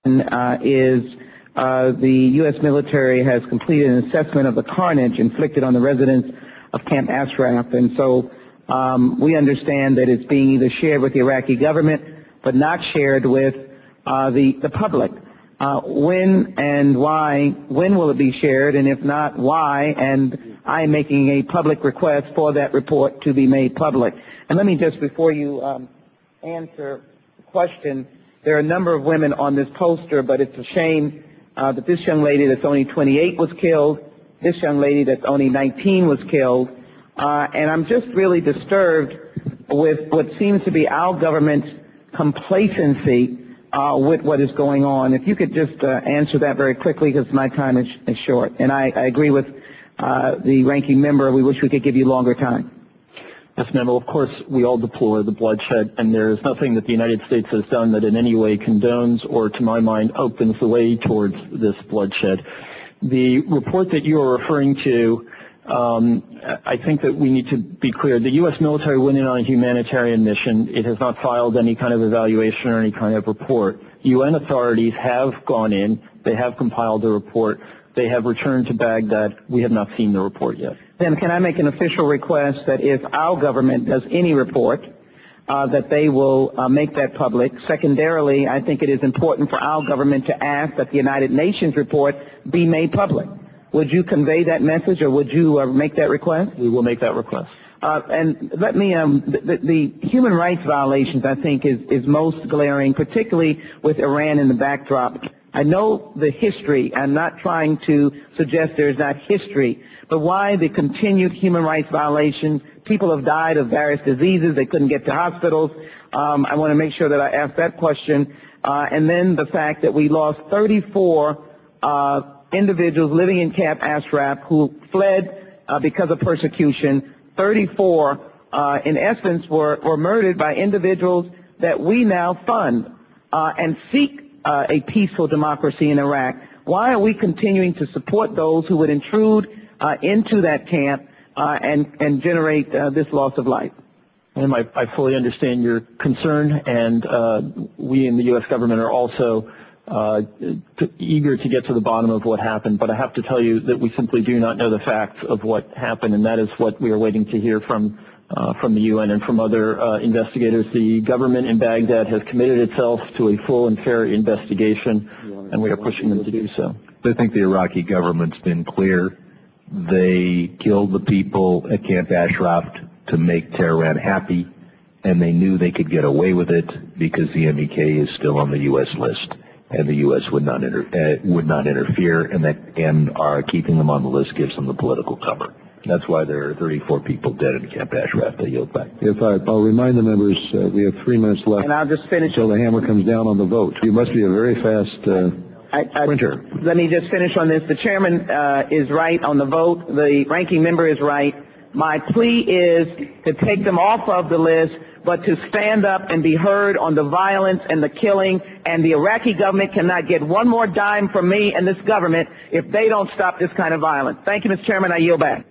is the U.S. military has completed an assessment of the carnage inflicted on the residents of Camp Ashraf, and so we understand that it's being either shared with the Iraqi government but not shared with the public. When and why? When will it be shared, and if not, why? And I am making a public request for that report to be made public. And let me just, before you answer the question, there are a number of women on this poster, but it's a shame that this young lady that's only 28 was killed, this young lady that's only 19 was killed, and I'm just really disturbed with what seems to be our government's complacency with what is going on. If you could just answer that very quickly, because my time is short. And I agree with the ranking member. We wish we could give you longer time. Yes, ma'am. Well, of course, we all deplore the bloodshed, and there is nothing that the United States has done that in any way condones or, to my mind, opens the way towards this bloodshed. The report that you are referring to, I think that we need to be clear. The U.S. military went in on a humanitarian mission. It has not filed any kind of evaluation or any kind of report. UN authorities have gone in. They have compiled a report. They have returned to Baghdad. We have not seen the report yet. Then can I make an official request that if our government does any report, that they will make that public? Secondarily, I think it is important for our government to ask that the United Nations report be made public. Would you convey that message, or would you make that request? We will make that request. And let me, the human rights violations, I think, is most glaring, particularly with Iran in the backdrop. I know the history. I'm not trying to suggest there's not history, but why the continued human rights violations? People have died of various diseases. They couldn't get to hospitals. I want to make sure that I ask that question. And then the fact that we lost 34 individuals living in Camp Ashraf who fled because of persecution. 34, in essence, were murdered by individuals that we now fund and seek a peaceful democracy in Iraq. Why are we continuing to support those who would intrude into that camp and generate this loss of life? Ma'am, I fully understand your concern, and we in the U.S. government are also eager to get to the bottom of what happened, but I have to tell you that we simply do not know the facts of what happened, and that is what we are waiting to hear from the UN and from other investigators. The government in Baghdad has committed itself to a full and fair investigation, and we are pushing them to do so. I think the Iraqi government's been clear. They killed the people at Camp Ashraf to make Tehran happy, and they knew they could get away with it because the MEK is still on the U.S. list, and the U.S. would not interfere, and are keeping them on the list gives them the political cover. That's why there are 34 people dead in Camp Ashraf. They yield back. I'll remind the members, we have 3 minutes left. And I'll just finish until the hammer comes down on the vote. You must be a very fast sprinter. Let me just finish on this. The chairman is right on the vote. The ranking member is right. My plea is to take them off of the list, but to stand up and be heard on the violence and the killing. And the Iraqi government cannot get one more dime from me and this government if they don't stop this kind of violence. Thank you, Mr. Chairman. I yield back.